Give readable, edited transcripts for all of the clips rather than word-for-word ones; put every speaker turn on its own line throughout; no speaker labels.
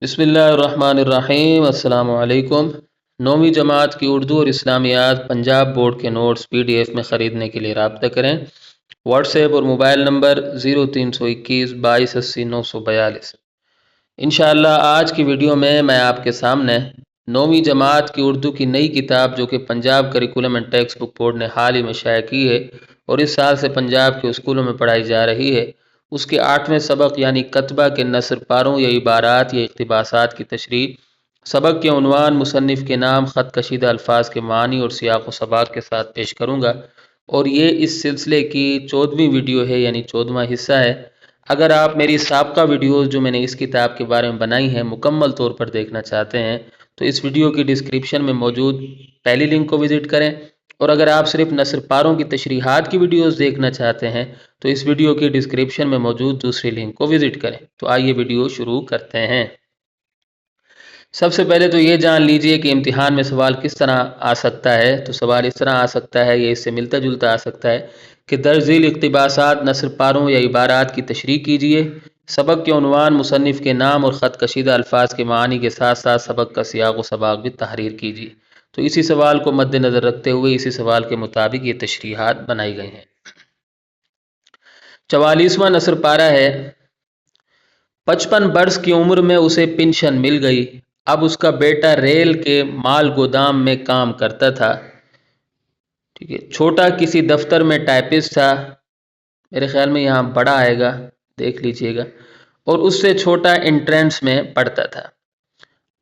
बिस्मिल्लाहिर्रहमानिर्रहीम। अस्सलाम वालेकुम। 9वीं जमात की उर्दू और इस्लामियात पंजाब बोर्ड के नोट्स PDF में ख़रीदने के लिए रब्ता करें। व्हाट्सएप और मोबाइल नंबर 0321 2280 942। इंशाअल्लाह आज की वीडियो में मैं आपके सामने 9वीं जमात की उर्दू की नई किताब जो कि Punjab curriculum and text book board ने हाल ही में शाया की है और इस साल से पंजाब के स्कूलों में पढ़ाई जा रही है, उसके 8वें सबक यानी कतबा के नसर पारों या इबारात या इक़्तिबासात की तशरीह। सबक के उन्वान, मुसन्निफ़ के नाम, ख़त कशीदा अल्फाज के मानी और सियाक़ व सबाक़ के साथ पेश करूँगा और ये इस सिलसिले की 14वीं वीडियो है यानी 14वां हिस्सा है। अगर आप मेरी साबका वीडियोज़ जो मैंने इस किताब के बारे में बनाई हैं मुकम्मल तौर पर देखना चाहते हैं तो इस वीडियो की डिस्क्रिप्शन में मौजूद पहली लिंक को विज़िट करें, और अगर आप सिर्फ नसर पारों की तशरीहात की वीडियोज़ देखना चाहते हैं तो इस वीडियो की डिस्क्रिप्शन में मौजूद दूसरी लिंक को विज़िट करें। तो आइए वीडियो शुरू करते हैं। सबसे पहले तो ये जान लीजिए कि इम्तिहान में सवाल किस तरह आ सकता है। तो सवाल इस तरह आ सकता है, ये इससे मिलता जुलता आ सकता है कि दर्ज झील इक़्तिबासात नसर पारों या इबारात की तशरीह कीजिए। सबक के उन्वान, मुसन्निफ़ के नाम और ख़त कशीदा अल्फाज के मानी के साथ साथ सबक का सियाक़ व सबाक़ भी तहरीर कीजिए। तो इसी सवाल को मद्देनज़र रखते हुए इसी सवाल के मुताबिक ये तशरीहात बनाई गई हैं। 44वां नसर पारा है। 55 बरस की उम्र में उसे पेंशन मिल गई। अब उसका बेटा रेल के माल गोदाम में काम करता था। ठीक है, छोटा किसी दफ्तर में टाइपिस्ट था। मेरे ख्याल में यहाँ बड़ा आएगा, देख लीजिएगा। और उससे छोटा एंट्रेंस में पढ़ता था।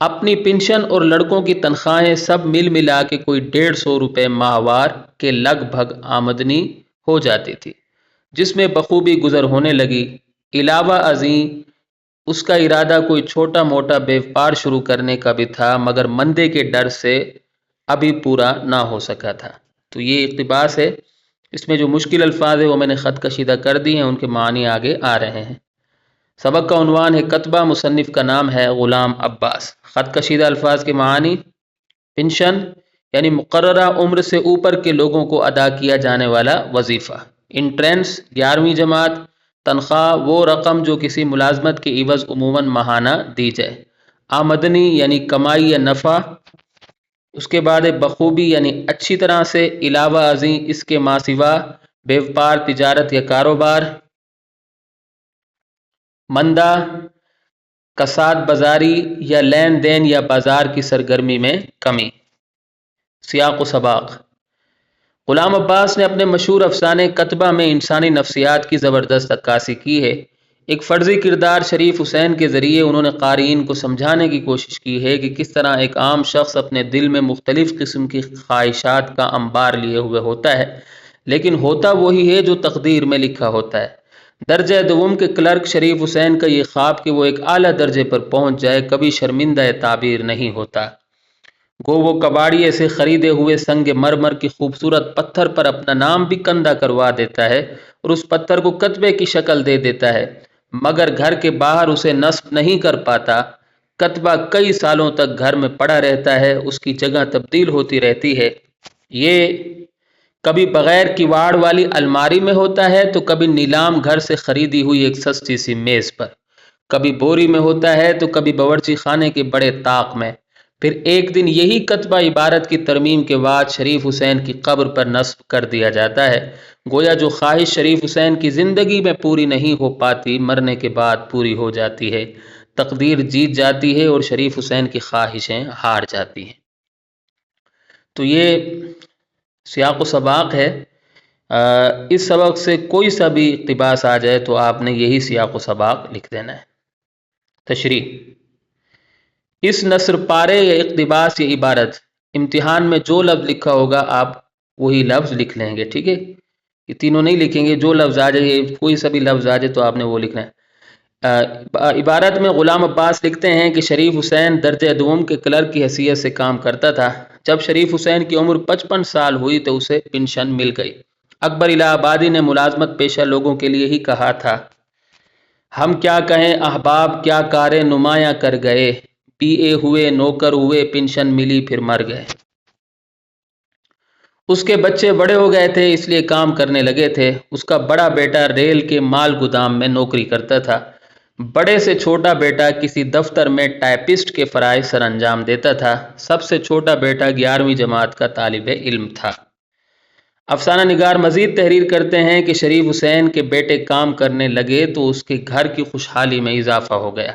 अपनी पेंशन और लड़कों की तनख्वाहें सब मिल मिला के कोई 150 रुपये माहवार के लगभग आमदनी हो जाती थी, जिसमें बखूबी गुजर होने लगी। इलावा अज़ीं उसका इरादा कोई छोटा मोटा व्यापार शुरू करने का भी था, मगर मंदे के डर से अभी पूरा ना हो सका था। तो ये इक़्तिबास है, इसमें जो मुश्किल अल्फाज है वो मैंने ख़त कशीदा कर दिए हैं, उनके मानी आगे आ रहे हैं। सबक का उन्वान है कतबा, मुसन्निफ़ का नाम है ग़ुलाम अब्बास। ख़त कशीदा अल्फाज के मानी, पेंशन यानी मुक़र्ररा उम्र से ऊपर के लोगों को अदा किया जाने वाला वजीफ़ा। इंट्रेंस 11वीं जमात। तनख्वाह वो रकम जो किसी मुलाजमत के इवज़ उमूमन माहाना दी जाए। आमदनी यानी कमाई या नफ़ा। उसके बाद है बखूबी यानी अच्छी तरह से। इलावा अज़ीं इसके मासिवा व्यापार, तिजारत या कारोबार। मंदा कसाद बाजारी या लेन देन या बाजार की सरगर्मी में कमी। सियाक़ व सबाक़। ग़ुलाम अब्बास ने अपने मशहूर अफसाने कतबा में इंसानी नफ्सियात की ज़बरदस्त अक्कासी की है। एक फ़र्ज़ी किरदार शरीफ हुसैन के ज़रिए उन्होंने क़ारीन को समझाने की कोशिश की है कि किस तरह एक आम शख्स अपने दिल में मुख्तलिफ़ किस्म की ख्वाहिशात का अंबार लिए हुए होता है, लेकिन होता वही है जो तकदीर में लिखा होता है। दर्जा दुवम के क्लर्क शरीफ हुसैन का ये ख्वाब कि वो एक आला दर्जे पर पहुँच जाए कभी शर्मिंदा ताबीर नहीं होता। गो वो कबाड़िए से ख़रीदे हुए संग मरमर की खूबसूरत पत्थर पर अपना नाम भी कंधा करवा देता है और उस पत्थर को कतबे की शक्ल दे देता है, मगर घर के बाहर उसे नस्ब नहीं कर पाता। कतबा कई सालों तक घर में पड़ा रहता है, उसकी जगह तब्दील होती रहती है। ये कभी बग़ैर किवाड़ वाली अलमारी में होता है तो कभी नीलाम घर से ख़रीदी हुई एक सस्ती सी मेज़ पर, कभी बोरी में होता है तो कभी बावर्ची खाने के बड़े ताक में। फिर एक दिन यही कतबा इबारत की तरमीम के बाद शरीफ हुसैन की कब्र पर नस्ब कर दिया जाता है। गोया जो ख्वाहिश शरीफ हुसैन की ज़िंदगी में पूरी नहीं हो पाती, मरने के बाद पूरी हो जाती है। तकदीर जीत जाती है और शरीफ हुसैन की ख्वाहिशें हार जाती हैं। तो ये सियाक़ व सबाक़ है। इस सबक से कोई सा भी इक़्तिबास आ जाए तो आपने यही सियाक़ व सबाक़ लिख देना है। तशरीह। इस नसर पारे या इक़्तिबास या इबारत इम्तिहान में जो लफ्ज़ लिखा होगा आप वही लफ्ज़ लिख लेंगे। ठीक है, ये तीनों नहीं लिखेंगे, जो लफ्ज़ आ जाए, कोई सा भी लफ्ज़ आ जाए तो आपने वो लिखना है। इबारत में ग़ुलाम अब्बास लिखते हैं कि शरीफ हुसैन दर्जे दुवम के क्लर्क की हैसियत से काम करता था। जब शरीफ हुसैन की उम्र 55 साल हुई तो उसे पेंशन मिल गई। अकबर इलाहाबादी ने मुलाजमत पेशा लोगों के लिए ही कहा था, हम क्या कहें अहबाब क्या कारे नुमाया कर गए, पीए हुए नौकर हुए पेंशन मिली फिर मर गए। उसके बच्चे बड़े हो गए थे इसलिए काम करने लगे थे। उसका बड़ा बेटा रेल के माल गोदाम में नौकरी करता था, بڑے سے چھوٹا بیٹا کسی دفتر میں ٹائپسٹ کے فرائض سر انجام دیتا تھا۔ سب سے چھوٹا بیٹا 11ویں جماعت کا طالب علم تھا۔ افسانہ نگار مزید تحریر کرتے ہیں کہ شریف حسین کے بیٹے کام کرنے لگے تو اس کے گھر کی خوشحالی میں اضافہ ہو گیا۔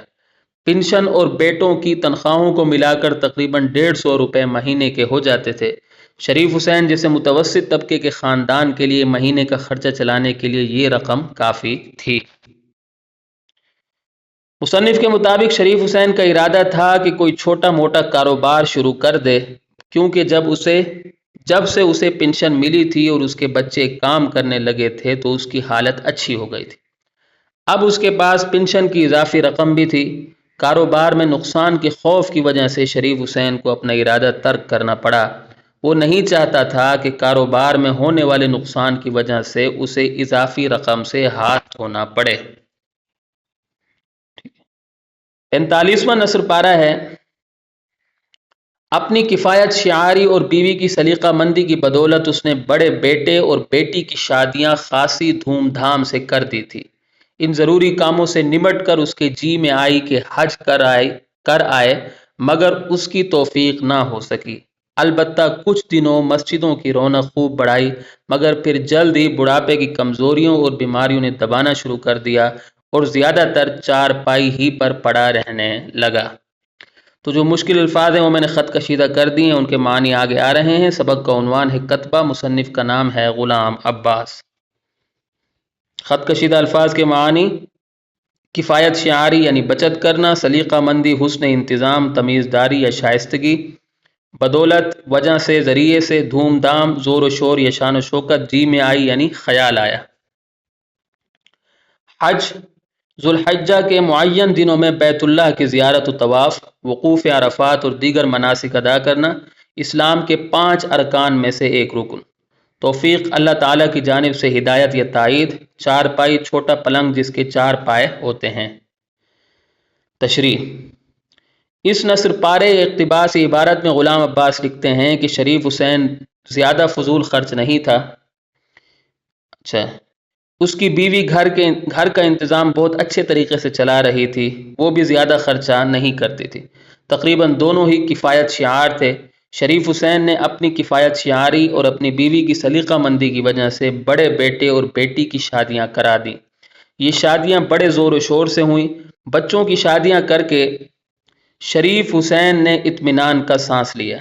پنشن اور بیٹوں کی تنخواہوں کو ملا کر تقریباً 150 روپے مہینے کے ہو جاتے تھے۔ شریف حسین جیسے متوسط طبقے کے خاندان کے لیے مہینے کا خرچہ چلانے کے لیے یہ رقم کافی تھی۔ مصنف کے مطابق شریف حسین کا ارادہ تھا کہ کوئی چھوٹا موٹا کاروبار شروع کر دے، کیونکہ جب سے اسے پنشن ملی تھی اور اس کے بچے کام کرنے لگے تھے تو اس کی حالت اچھی ہو گئی تھی۔ اب اس کے پاس پنشن کی اضافی رقم بھی تھی۔ کاروبار میں نقصان کے خوف کی وجہ سے شریف حسین کو اپنا ارادہ ترک کرنا پڑا۔ وہ نہیں چاہتا تھا کہ کاروبار میں ہونے والے نقصان کی وجہ سے اسے اضافی رقم سے ہاتھ دھونا پڑے۔ 45واں نثر پارہ ہے۔ اپنی کفایت شعاری اور بیوی کی سلیقہ مندی کی بدولت اس نے بڑے بیٹے اور بیٹی کی شادیاں خاصی دھوم دھام سے کر دی تھی۔ ان ضروری کاموں سے نمٹ کر اس کے جی میں آئی کہ حج کر آئے مگر اس کی توفیق نہ ہو سکی۔ البتہ کچھ دنوں مسجدوں کی رونق خوب بڑھائی، مگر پھر جلد ہی بڑھاپے کی کمزوریوں اور بیماریوں نے دبانا شروع کر دیا اور زیادہ تر چارپائی ہی پر پڑا رہنے لگا۔ تو جو مشکل الفاظ ہیں وہ میں نے خط کشیدہ کر دی ہیں، ان کے معنی آگے آ رہے ہیں۔ سبق کا عنوان ہے کتبہ، مصنف کا نام ہے غلام عباس۔ خط کشیدہ الفاظ کے معنی: کفایت شعاری یعنی بچت کرنا، سلیقہ مندی حسن انتظام، تمیزداری یا شائستگی، بدولت وجہ سے، ذریعے سے، دھوم دھام زور و شور یا شان و شوکت، جی میں آئی یعنی خیال آیا۔ حج: ذوالحجہ کے معین دنوں میں بیت اللہ کی زیارت و طواف، وقوف عرفات اور دیگر مناسک ادا کرنا اسلام کے 5 ارکان میں سے ایک رکن۔ توفیق اللہ تعالیٰ کی جانب سے ہدایت یا تائید۔ چارپائی چھوٹا پلنگ جس کے 4 پائے ہوتے ہیں۔ تشریح: اس نثر پارے اقتباسی عبارت میں غلام عباس لکھتے ہیں کہ شریف حسین زیادہ فضول خرچ نہیں تھا۔ اس کی بیوی گھر کا انتظام بہت اچھے طریقے سے چلا رہی تھی، وہ بھی زیادہ خرچہ نہیں کرتی تھی۔ تقریباً دونوں ہی کفایت شعار تھے۔ شریف حسین نے اپنی کفایت شعاری اور اپنی بیوی کی سلیقہ مندی کی وجہ سے بڑے بیٹے اور بیٹی کی شادیاں کرا دیں۔ یہ شادیاں بڑے زور و شور سے ہوئیں۔ بچوں کی شادیاں کر کے شریف حسین نے اطمینان کا سانس لیا۔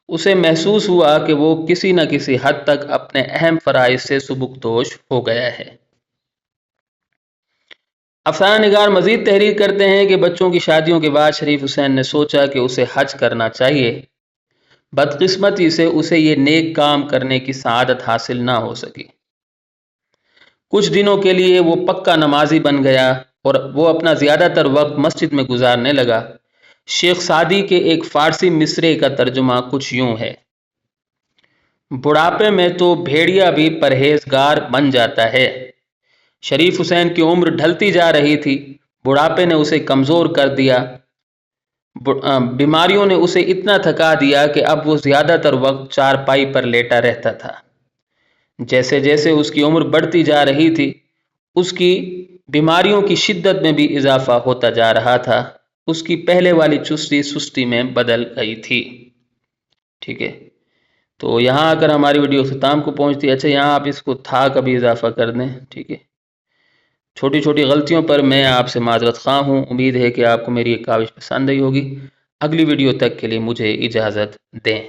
اسے محسوس ہوا کہ وہ کسی نہ کسی حد تک اپنے اہم فرائض سے سبکدوش ہو گیا ہے۔ افسانہ نگار مزید تحریر کرتے ہیں کہ بچوں کی شادیوں کے بعد شریف حسین نے سوچا کہ اسے حج کرنا چاہیے۔ بدقسمتی سے اسے یہ نیک کام کرنے کی سعادت حاصل نہ ہو سکی۔ کچھ دنوں کے لیے وہ پکا نمازی بن گیا اور وہ اپنا زیادہ تر وقت مسجد میں گزارنے لگا۔ شیخ سعدی کے ایک فارسی مصرعے کا ترجمہ کچھ یوں ہے: بڑھاپے میں تو بھیڑیا بھی پرہیزگار بن جاتا ہے۔ شریف حسین کی عمر ڈھلتی جا رہی تھی، بڑھاپے نے اسے کمزور کر دیا، بیماریوں نے اسے اتنا تھکا دیا کہ اب وہ زیادہ تر وقت چارپائی پر لیٹا رہتا تھا۔ جیسے جیسے اس کی عمر بڑھتی جا رہی تھی، اس کی بیماریوں کی شدت میں بھی اضافہ ہوتا جا رہا تھا۔ اس کی پہلے والی چستی سستی میں بدل گئی تھی۔ ٹھیک ہے، تو یہاں اگر ہماری ویڈیو اختتام کو پہنچتی ہے، اچھا یہاں آپ اس کو تھا کبھی اضافہ کر دیں۔ ٹھیک ہے، چھوٹی چھوٹی غلطیوں پر میں آپ سے معذرت خواہ ہوں۔ امید ہے کہ آپ کو میری یہ کاوش پسند آئی ہوگی۔ اگلی ویڈیو تک کے لیے مجھے اجازت دیں۔